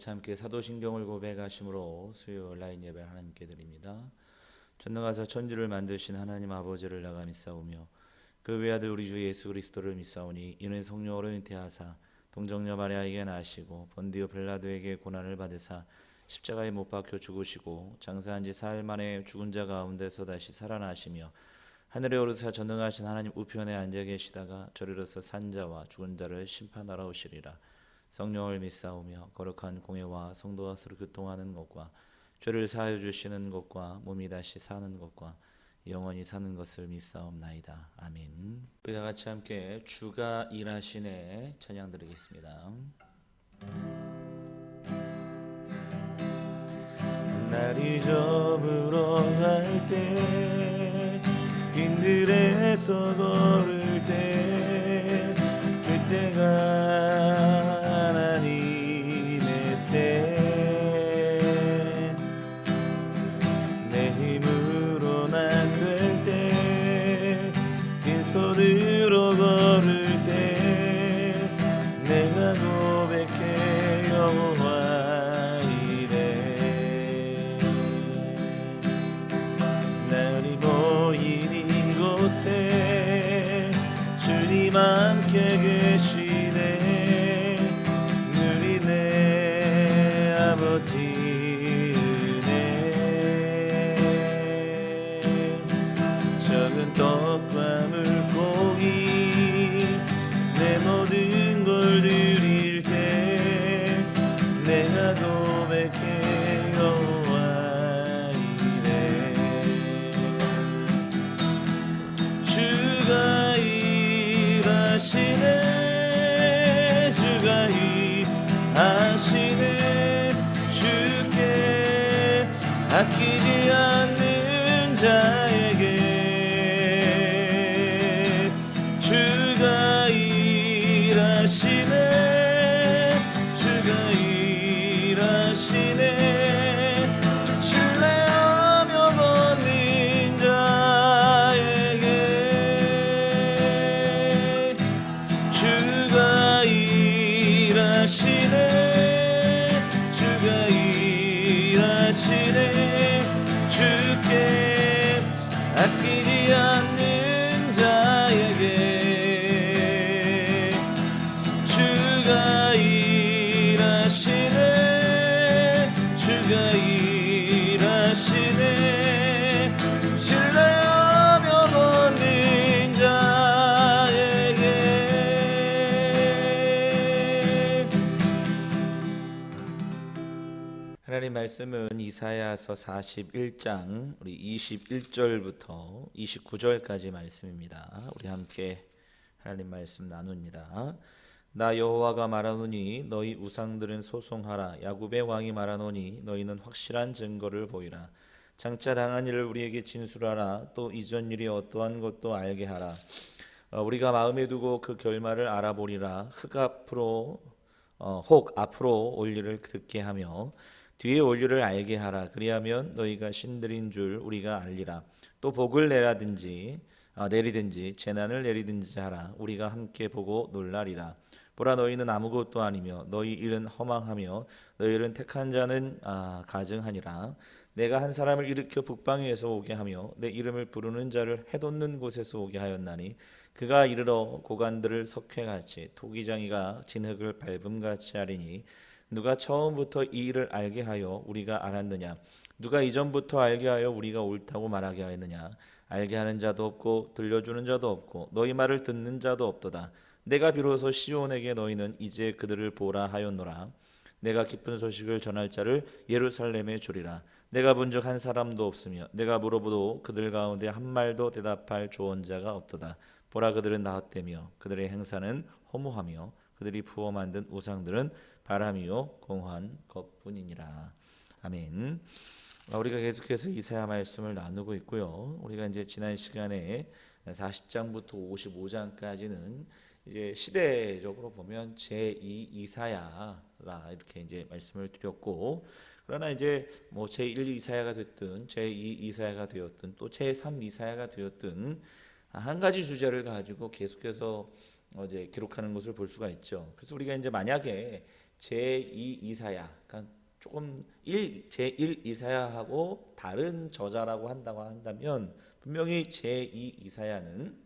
같이 함께 사도신경을 고백하심으로 수요 온라인 예배를 하나님께 드립니다. 전능하사 천지를 만드신 하나님 아버지를 나가 믿사오며 그 외아들 우리 주 예수 그리스도를 믿사오니 이는 성령으로 잉태하사 동정녀 마리아에게 나시고 본디오 빌라도에게 고난을 받으사 십자가에 못 박혀 죽으시고 장사한 지 사흘 만에 죽은 자 가운데서 다시 살아나시며 하늘에 오르사 전능하신 하나님 우편에 앉아 계시다가 저리로서 산 자와 죽은 자를 심판하러 오시리라. 성령을 믿사오며 거룩한 공예와 성도와 서로 교통하는 것과 죄를 사하여 주시는 것과 몸이 다시 사는 것과 영원히 사는 것을 믿사옵나이다. 아멘. 우리 다 같이 함께 주가 일하시네 찬양 드리겠습니다. 날이 저물어 갈 때 빈들에서 걸을 때 그때가 하나님의 때 내 힘으로는 안 될 때 빈손으로 걸을 때 내가 고백해 여호와 이래 날이 보이는 이곳에 주님 함께 계시네 누리네 아버지 은혜 적은 떡과 물고기 내 모든 걸 드릴 때 내가 고백해 여호와 이래 주가 일하시네 주가 일하시네 주께 아끼지 않는 자에게 주가 일하시네 주가 일하시네 신뢰하며 걷는 자에게 주가 일하시네 주가 일하시네 주께 아끼지 않는 자에게 주가 일하시네 주가 일하시네 신뢰하며 걷는 자에게 하나님 말씀은 이사야서 41장 우리 21절부터 29절까지 말씀입니다. 우리 함께 하나님 말씀 나눕니다. 나 여호와가 말하노니 너희 우상들은 소송하라. 야곱의 왕이 말하노니 너희는 확실한 증거를 보이라. 장차 당한 일을 우리에게 진술하라. 또 이전 일이 어떠한 것도 알게 하라. 우리가 마음에 두고 그 결말을 알아보리라. 혹 앞으로 올 일을 듣게 하며 뒤에 올 일을 알게 하라. 그리하면 너희가 신들인 줄 우리가 알리라. 또 복을 내리든지 재난을 내리든지 하라. 우리가 함께 보고 놀라리라. 보라 너희는 아무것도 아니며 너희 일은 허망하며 너희 일은 택한 자는 가증하니라. 내가 한 사람을 일으켜 북방에서 오게 하며 내 이름을 부르는 자를 해돋는 곳에서 오게 하였나니 그가 이르러 고관들을 석회같이 토기장이가 진흙을 밟음같이 하리니 누가 처음부터 이 일을 알게 하여 우리가 알았느냐 누가 이전부터 알게 하여 우리가 옳다고 말하게 하였느냐 알게 하는 자도 없고 들려주는 자도 없고 너희 말을 듣는 자도 없도다. 내가 비로소 시온에게 너희는 이제 그들을 보라 하였노라. 내가 기쁜 소식을 전할 자를 예루살렘에 주리라. 내가 본즉 한 사람도 없으며 내가 물어보도 그들 가운데 한 말도 대답할 조언자가 없도다. 보라 그들은 나헛되며 그들의 행사는 허무하며 그들이 부어 만든 우상들은 바람이요 공한 것뿐이니라. 아멘. 우리가 계속해서 이사야 말씀을 나누고 있고요. 우리가 이제 지난 시간에 40장부터 55장까지는 이제 시대적으로 보면 제2 이사야라 이렇게 이제 말씀을 드렸고, 그러나 이제 뭐 제1 이사야가 됐든 제2 이사야가 되었든 또 제3 이사야가 되었든 한 가지 주제를 가지고 계속해서 이제 기록하는 것을 볼 수가 있죠. 그래서 우리가 이제 만약에 제2 이사야, 그러니까 조금 제1 이사야하고 다른 저자라고 한다면 분명히 제2 이사야는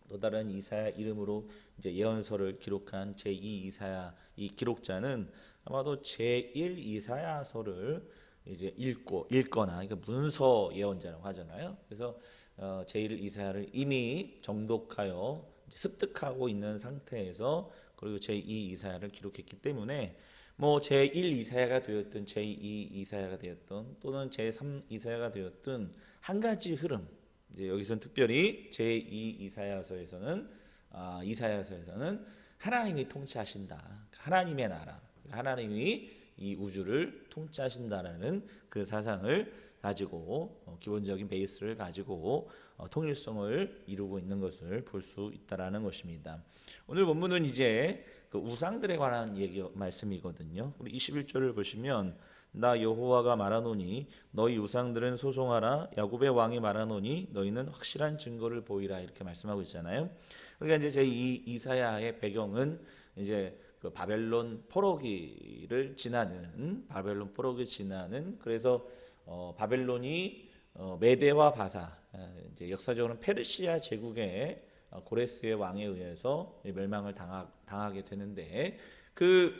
또 다른 이사야 이름으로 이제 예언서를 기록한 제2 이사야 이 기록자는 아마도 제1 이사야서를 이제 읽거나 그러니까 문서 예언자라고 하잖아요. 그래서 제1 이사야를 이미 정독하여 습득하고 있는 상태에서 그리고 제2 이사야를 기록했기 때문에 뭐 제1 이사야가 되었든 제2 이사야가 되었든 또는 제3 이사야가 되었든 한 가지 흐름, 이제 여기서는 특별히 제2 이사야서에서는 하나님이 통치하신다. 하나님의 나라, 하나님이 이 우주를 통치하신다라는 그 사상을 가지고 기본적인 베이스를 가지고 통일성을 이루고 있는 것을 볼 수 있다라는 것입니다. 오늘 본문은 이제 그 우상들에 관한 말씀이거든요. 우리 21절을 보시면 나 여호와가 말하노니 너희 우상들은 소송하라. 야곱의 왕이 말하노니 너희는 확실한 증거를 보이라. 이렇게 말씀하고 있잖아요. 그러니까 이제 제 이사야의 배경은 이제 그 바벨론 포로기를 지나는 그래서 바벨론이 메대와 바사, 이제 역사적으로는 페르시아 제국의 고레스의 왕에 의해서 멸망을 당하게 되는데 그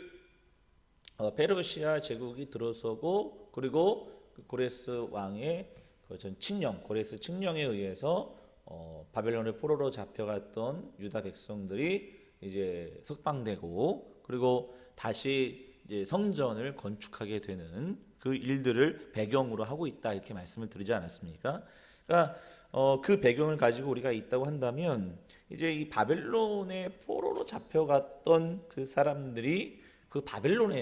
페르시아 제국이 들어서고 그리고 고레스 왕의 고레스 칙령에 의해서 바벨론의 포로로 잡혀갔던 유다 백성들이 이제 석방되고 그리고 다시 이제 성전을 건축하게 되는 그 일들을 배경으로 하고 있다 이렇게 말씀을 드리지 않았습니까? 그러니까 그 배경을 가지고 우리가 있다고 한다면 이제 이 바벨론의 포로로 잡혀갔던 그 사람들이 그 바벨론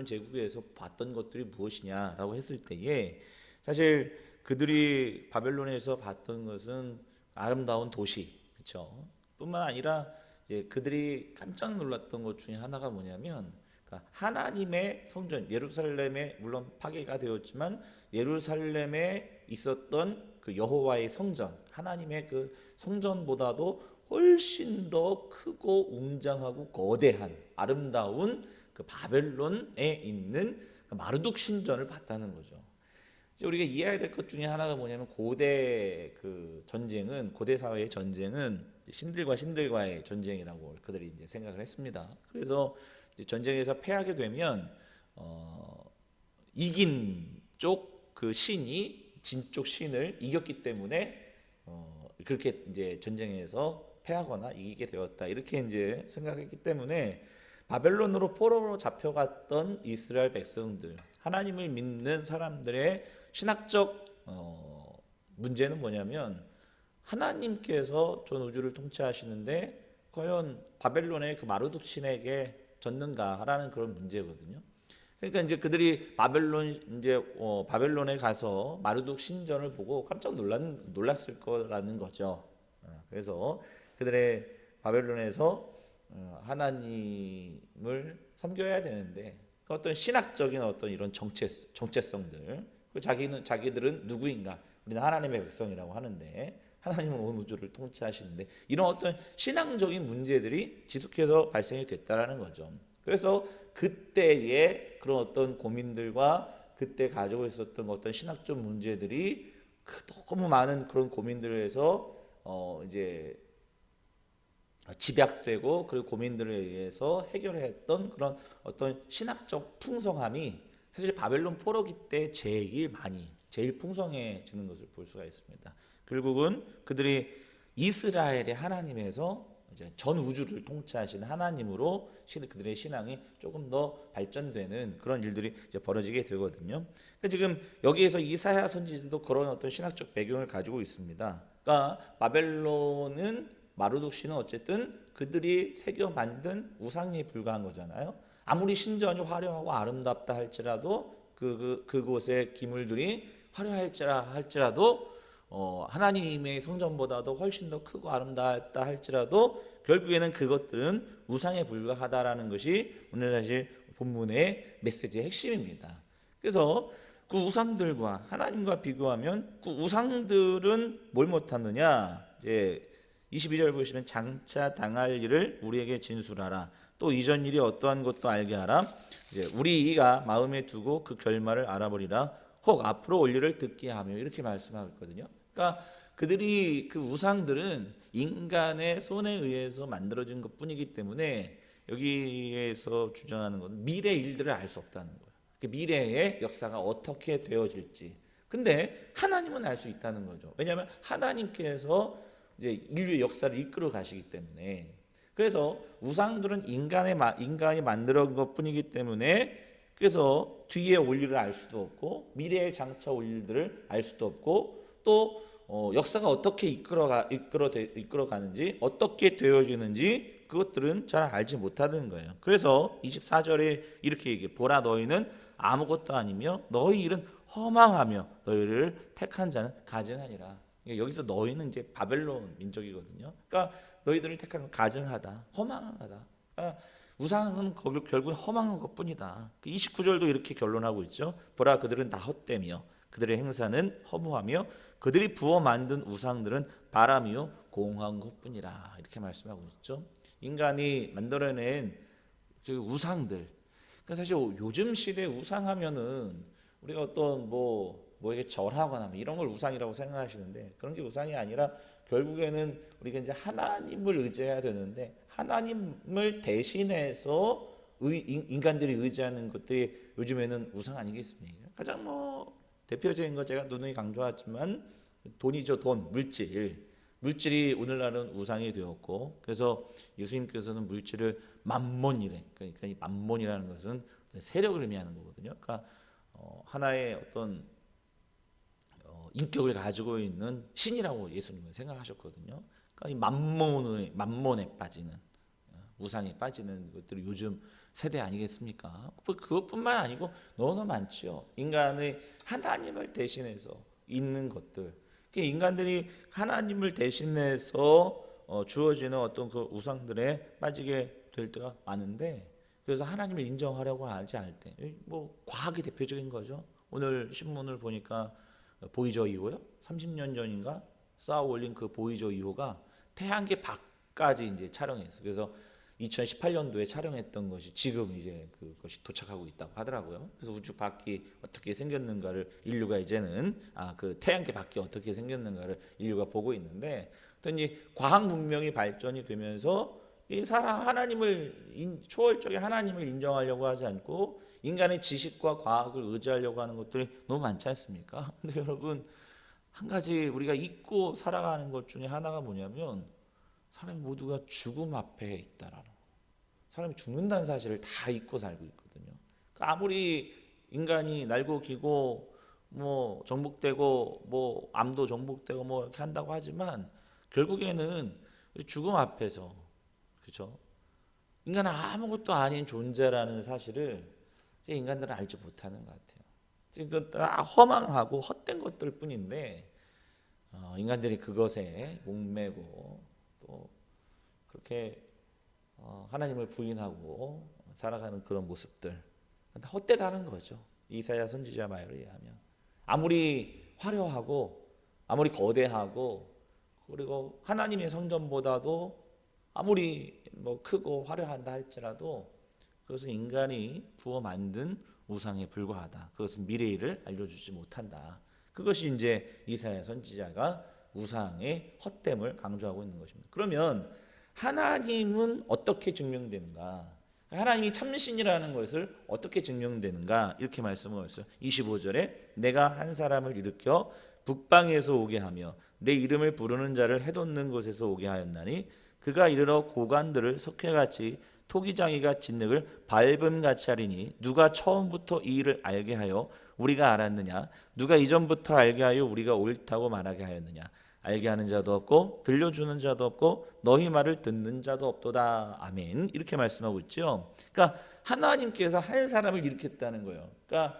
제국에서 봤던 것들이 무엇이냐라고 했을 때에 사실 그들이 바벨론에서 봤던 것은 아름다운 도시, 그렇죠? 뿐만 아니라 이제 그들이 깜짝 놀랐던 것 중에 하나가 뭐냐면 그러니까 하나님의 성전 예루살렘에 물론 파괴가 되었지만 예루살렘에 있었던 그 여호와의 성전, 하나님의 그 성전보다도 훨씬 더 크고 웅장하고 거대한 아름다운 그 바벨론에 있는 그 마르둑 신전을 봤다는 거죠. 우리가 이해해야 될 것 중에 하나가 뭐냐면 고대 사회의 전쟁은 신들과 신들과의 전쟁이라고 그들이 이제 생각을 했습니다. 그래서 이제 전쟁에서 패하게 되면 이긴 쪽 그 신이 진 쪽 신을 이겼기 때문에 그렇게 이제 전쟁에서 패하거나 이기게 되었다 이렇게 이제 생각했기 때문에 바벨론으로 포로로 잡혀갔던 이스라엘 백성들, 하나님을 믿는 사람들의 신학적 문제는 뭐냐면 하나님께서 전 우주를 통치하시는데 과연 바벨론의 그 마르둑 신에게 졌는가라는 그런 문제거든요. 그러니까 이제 그들이 바벨론에 가서 마르둑 신전을 보고 깜짝 놀랐을 거라는 거죠. 그래서 그들의 바벨론에서 하나님을 섬겨야 되는데 어떤 신학적인 어떤 이런 정체성들, 자기들은 누구인가? 우리는 하나님의 백성이라고 하는데 하나님은 온 우주를 통치하시는데 이런 어떤 신앙적인 문제들이 지속해서 발생이 됐다라는 거죠. 그래서 그때의 그런 어떤 고민들과 그때 가지고 있었던 어떤 신학적 문제들이 너무 많은 그런 고민들을 해서 이제 집약되고 그리고 고민들에 의해서 해결했던 그런 어떤 신학적 풍성함이 사실 바벨론 포로기 때 제일 풍성해지는 것을 볼 수가 있습니다. 결국은 그들이 이스라엘의 하나님에서 이제 전 우주를 통치하시는 하나님으로 그들의 신앙이 조금 더 발전되는 그런 일들이 이제 벌어지게 되거든요. 그러니까 지금 여기에서 이사야 선지자도 그런 어떤 신학적 배경을 가지고 있습니다. 그러니까 바벨론은 마르둑 신은 어쨌든 그들이 새겨 만든 우상에 불과한 거잖아요. 아무리 신전이 화려하고 아름답다 할지라도 그곳의 기물들이 화려할지라도 하나님의 성전보다도 훨씬 더 크고 아름답다 할지라도 결국에는 그것들은 우상에 불과하다라는 것이 오늘 사실 본문의 메시지의 핵심입니다. 그래서 그 우상들과 하나님과 비교하면 그 우상들은 뭘 못하느냐? 이제 22절 보시면 장차 당할 일을 우리에게 진술하라. 또 이전 일이 어떠한 것도 알게 하라. 이제 우리가 마음에 두고 그 결말을 알아버리라. 혹 앞으로 올 일을 듣게 하며 이렇게 말씀하고 있거든요. 그러니까 그들이 그 우상들은 인간의 손에 의해서 만들어진 것뿐이기 때문에 여기에서 주장하는 것은 미래 일들을 알 수 없다는 거예요. 그 미래의 역사가 어떻게 되어질지. 근데 하나님은 알 수 있다는 거죠. 왜냐하면 하나님께서 이제 인류의 역사를 이끌어 가시기 때문에. 그래서 우상들은 인간이 만들어진 것뿐이기 때문에 그래서 뒤에 올 일을 알 수도 없고 미래에 장차 올 일들을 알 수도 없고 또 역사가 어떻게 이끌어가는지 어떻게 되어지는지 그것들은 잘 알지 못하는 거예요. 그래서 24절에 이렇게 얘기해. 보라 너희는 아무것도 아니며 너희 일은 허망하며 너희를 택한 자는 가증하니라. 여기서 너희는 이제 바벨론 민족이거든요. 그러니까 너희들을 택한 가증하다, 허망하다. 그러니까 우상은 결국 허망한 것뿐이다. 29절도 이렇게 결론하고 있죠. 보라 그들은 다 헛되며 그들의 행사는 허무하며 그들이 부어 만든 우상들은 바람이요 공허한 것뿐이라. 이렇게 말씀하고 있죠. 인간이 만들어낸 그 우상들. 그러니까 사실 요즘 시대 우상하면은 우리가 어떤 뭐에게 절하거나 이런 걸 우상이라고 생각하시는데 그런 게 우상이 아니라 결국에는 우리가 이제 하나님을 의지해야 되는데 하나님을 대신해서 인간들이 의지하는 것들이 요즘에는 우상 아니겠습니까? 가장 대표적인 거 제가 누누이 강조하지만 돈이죠. 돈, 물질이 오늘날은 우상이 되었고 그래서 예수님께서는 물질을 만몬이래. 그러니까 이 만몬이라는 것은 세력을 의미하는 거거든요. 그러니까 하나의 어떤 인격을 가지고 있는 신이라고 예수님은 생각하셨거든요. 그러니까 이 만몬에 빠지는 우상에 빠지는 것들이 요즘 세대 아니겠습니까? 그것뿐만 아니고 너무나 많지요. 인간의 하나님을 대신해서 있는 것들. 인간들이 하나님을 대신해서 주어지는 어떤 그 우상들에 빠지게 될 때가 많은데 그래서 하나님을 인정하려고 하지 않을 때 과학이 대표적인 거죠. 오늘 신문을 보니까 보이저 2호요? 30년 전인가 쌓아 올린 그 보이저 2호가 태양계 밖까지 이제 촬영했어요. 그래서 2018년도에 촬영했던 것이 지금 이제 그것이 도착하고 있다고 하더라고요. 그래서 우주 밖이 어떻게 생겼는가를 인류가 이제는 그 태양계 밖이 어떻게 생겼는가를 인류가 보고 있는데, 어떤 과학 문명이 발전이 되면서 이 초월적인 하나님을 인정하려고 하지 않고 인간의 지식과 과학을 의지하려고 하는 것들이 너무 많지 않습니까? 근데 여러분, 한 가지 우리가 잊고 살아가는 것 중에 하나가 뭐냐면 사람이 모두가 죽음 앞에 있다라는 거. 사람이 죽는다는 사실을 다 잊고 살고 있거든요. 그러니까 아무리 인간이 날고 기고 정복되고 암도 정복되고 이렇게 한다고 하지만 결국에는 죽음 앞에서, 그렇죠? 인간은 아무것도 아닌 존재라는 사실을 이제 인간들은 알지 못하는 것 같아요. 지금 다 허망하고 헛된 것들 뿐인데 인간들이 그것에 목매고 또 그렇게 하나님을 부인하고 살아가는 그런 모습들 다 헛되다는 거죠. 이사야 선지자 말에 의하면 아무리 화려하고 아무리 거대하고 그리고 하나님의 성전보다도 아무리 크고 화려한다 할지라도 그것은 인간이 부어 만든 우상에 불과하다. 그것은 미래일을 알려주지 못한다. 그것이 이제 이사야 선지자가 우상의 헛됨을 강조하고 있는 것입니다. 그러면 하나님은 어떻게 증명되는가? 하나님이 참신이라는 것을 어떻게 증명되는가? 이렇게 말씀을 하셨어요. 25절에 내가 한 사람을 일으켜 북방에서 오게 하며 내 이름을 부르는 자를 해돋는 곳에서 오게 하였나니 그가 이르러 고관들을 석회같이 토기장이가 진흙을 밟음같이 하리니 누가 처음부터 이 일을 알게 하여 우리가 알았느냐? 누가 이전부터 알게 하여 우리가 옳다고 말하게 하였느냐? 알게 하는 자도 없고 들려주는 자도 없고 너희 말을 듣는 자도 없도다. 아멘. 이렇게 말씀하고 있죠. 그러니까 하나님께서 한 사람을 일으켰다는 거예요. 그러니까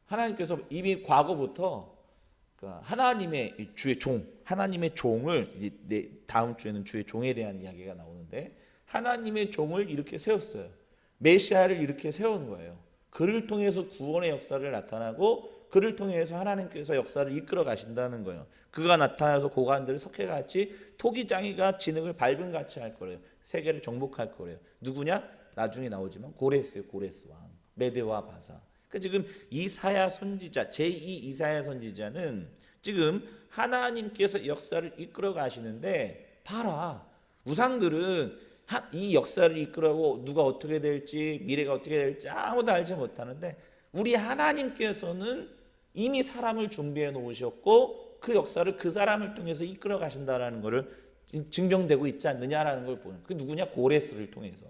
하나님께서 이미 과거부터 하나님의 주의 종, 하나님의 종을 다음 주에는 주의 종에 대한 이야기가 나오는데 하나님의 종을 이렇게 세웠어요. 메시아를 이렇게 세운 거예요. 그를 통해서 구원의 역사를 나타나고 그를 통해서 하나님께서 역사를 이끌어 가신다는 거예요. 그가 나타나서 고관들을 석회같이 토기장이가 진흙을 밟음같이 할 거래요. 세계를 정복할 거래요. 누구냐? 나중에 나오지만 고레스예요. 고레스 왕. 메대와 바사. 그러니까 지금 이사야 선지자 제2 이사야 선지자는 지금 하나님께서 역사를 이끌어 가시는데 봐라. 우상들은 이 역사를 이끌어가고 누가 어떻게 될지 미래가 어떻게 될지 아무도 알지 못하는데 우리 하나님께서는 이미 사람을 준비해 놓으셨고 그 역사를 그 사람을 통해서 이끌어 가신다라는 것을 증명되고 있지 않느냐라는 걸 보는. 그 누구냐? 고레스를 통해서.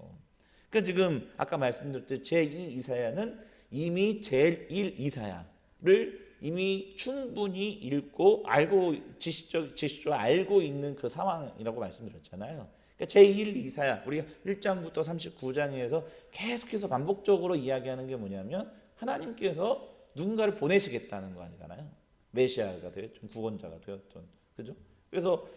그러니까 지금 아까 말씀드렸듯이 제2 이사야는 이미 제1 이사야를 이미 충분히 읽고 알고 지식적으로 알고 있는 그 상황이라고 말씀드렸잖아요. 그러니까 제1 이사야 우리가 1장부터 39장에서 계속해서 반복적으로 이야기하는 게 뭐냐면 하나님께서 누군가를 보내시겠다는 거 아니잖아요. 메시아가 되었든 구원자가 되었든 그죠? 그래서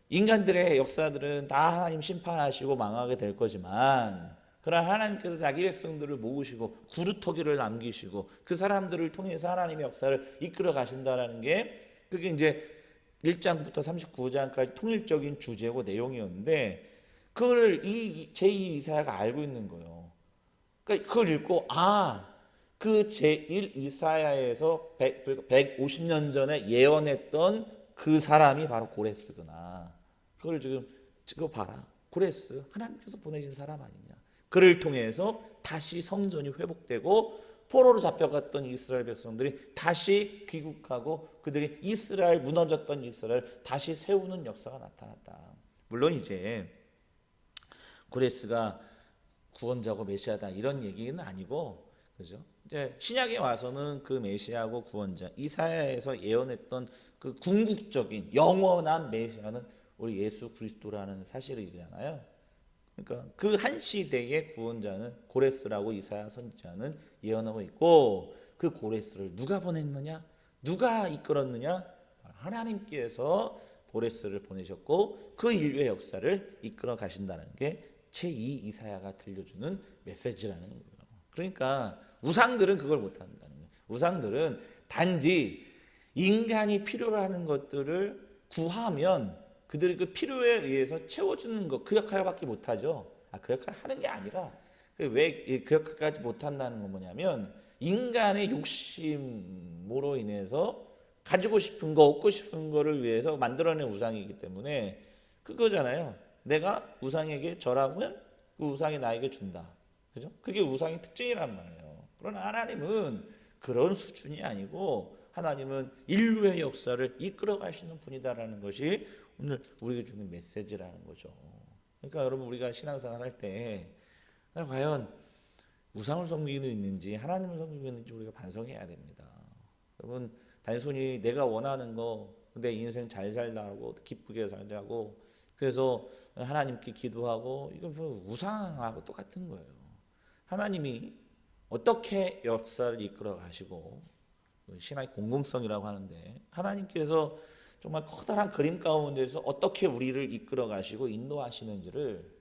인간들의 역사들은 다 하나님 심판하시고 망하게 될 거지만 그러나 하나님께서 자기 백성들을 모으시고 구루터기를 남기시고 그 사람들을 통해서 하나님의 역사를 이끌어 가신다라는 게 그게 이제 1장부터 39장까지 통일적인 주제고 내용이었는데 그걸 이 제2 이사야가 알고 있는 거예요. 그러니까 그걸 읽고 그 제1 이사야에서 150년 전에 예언했던 그 사람이 바로 고레스구나. 그걸 지금 그거 봐라. 고레스 하나님께서 보내신 사람 아니냐. 그를 통해서 다시 성전이 회복되고 포로로 잡혀갔던 이스라엘 백성들이 다시 귀국하고 그들이 이스라엘 무너졌던 이스라엘 다시 세우는 역사가 나타났다. 물론 이제 고레스가 구원자고 메시아다 이런 얘기는 아니고 그죠? 이제 신약에 와서는 그 메시아고 구원자 이사야에서 예언했던 그 궁극적인 영원한 메시아는 우리 예수 그리스도라는 사실이잖아요. 그러니까 그 한 시대의 구원자는 고레스라고 이사야 선지자는 예언하고 있고 그 고레스를 누가 보냈느냐? 누가 이끌었느냐? 하나님께서 고레스를 보내셨고 그 인류의 역사를 이끌어 가신다는 게 제2 이사야가 들려주는 메시지라는 거예요. 그러니까 우상들은 그걸 못한다는 거예요. 우상들은 단지 인간이 필요로 하는 것들을 구하면 그들이 그 필요에 의해서 채워주는 것, 그 역할밖에 못하죠. 그 역할을 하는 게 아니라 왜 그 역할까지 못한다는 건 뭐냐면 인간의 욕심으로 인해서 가지고 싶은 거, 얻고 싶은 거를 위해서 만들어낸 우상이기 때문에 그거잖아요. 내가 우상에게 절하면 그 우상이 나에게 준다. 그죠? 그게 우상의 특징이란 말이에요. 그러나 하나님은 그런 수준이 아니고 하나님은 인류의 역사를 이끌어 가시는 분이다라는 것이 오늘 우리에게 주는 메시지라는 거죠. 그러니까 여러분 우리가 신앙생활 할 때 과연 우상을 섬기고 있는지 하나님을 섬기고 있는지 우리가 반성해야 됩니다. 여러분 단순히 내가 원하는 거 내 인생 잘 살라고 기쁘게 살자고 그래서 하나님께 기도하고 이거 우상하고 똑같은 거예요. 하나님이 어떻게 역사를 이끌어 가시고 신앙의 공공성이라고 하는데 하나님께서 정말 커다란 그림 가운데서 어떻게 우리를 이끌어 가시고 인도하시는지를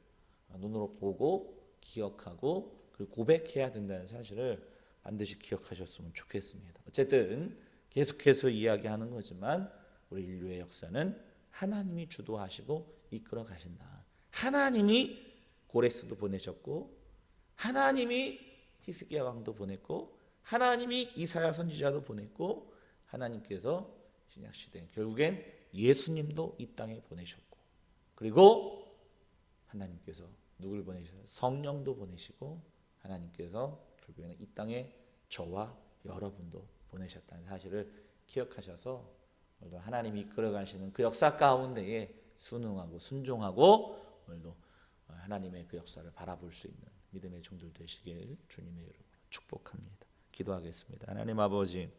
눈으로 보고 기억하고 그리고 고백해야 된다는 사실을 반드시 기억하셨으면 좋겠습니다. 어쨌든 계속해서 이야기하는 거지만 우리 인류의 역사는 하나님이 주도하시고 이끌어 가신다. 하나님이 고레스도 보내셨고 하나님이 히스기야 왕도 보냈고 하나님이 이사야 선지자도 보냈고 하나님께서 신약 시대 결국엔 예수님도 이 땅에 보내셨고 그리고 하나님께서 누굴 보내셨어요? 성령도 보내시고 하나님께서 결국에는 이 땅에 저와 여러분도 보내셨다는 사실을 기억하셔서 오늘도 하나님이 이끌어 가시는 그 역사 가운데에 순응하고 순종하고 오늘도 하나님의 그 역사를 바라볼 수 있는 믿음의 종들 되시길 주님의 이름으로 축복합니다. 기도하겠습니다. 하나님 아버지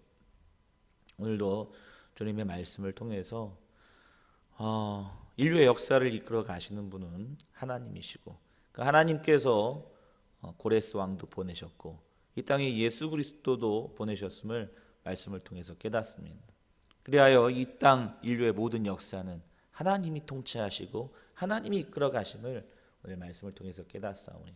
오늘도 주님의 말씀을 통해서 인류의 역사를 이끌어 가시는 분은 하나님이시고 그 하나님께서 고레스 왕도 보내셨고 이 땅에 예수 그리스도도 보내셨음을 말씀을 통해서 깨닫습니다. 그리하여 이 땅 인류의 모든 역사는 하나님이 통치하시고 하나님이 이끌어 가심을 오늘 말씀을 통해서 깨닫사오니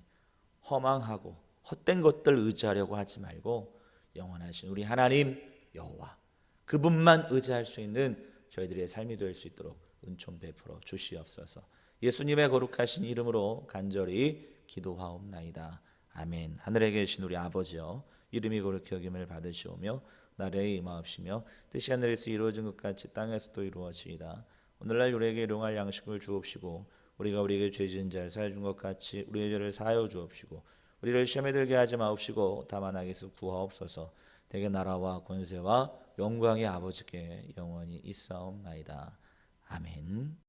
허망하고 헛된 것들 의지하려고 하지 말고 영원하신 우리 하나님 여호와 그분만 의지할 수 있는 저희들의 삶이 될 수 있도록 은총 베풀어 주시옵소서. 예수님의 거룩하신 이름으로 간절히 기도하옵나이다. 아멘. 하늘에 계신 우리 아버지여, 이름이 거룩히 여김을 받으시오며 나라의 임하옵시며 뜻이 하늘에서 이루어진 것 같이 땅에서도 이루어지이다. 오늘날 우리에게 일용할 양식을 주옵시고 우리가 우리에게 죄 지은 자를 사하여 준 것 같이 우리의 죄를 사하여 주옵시고 우리를 시험에 들게 하지 마옵시고 다만 악에서 구하옵소서. 대개 나라와 권세와 영광이 아버지께 영원히 있사옵나이다. 아멘.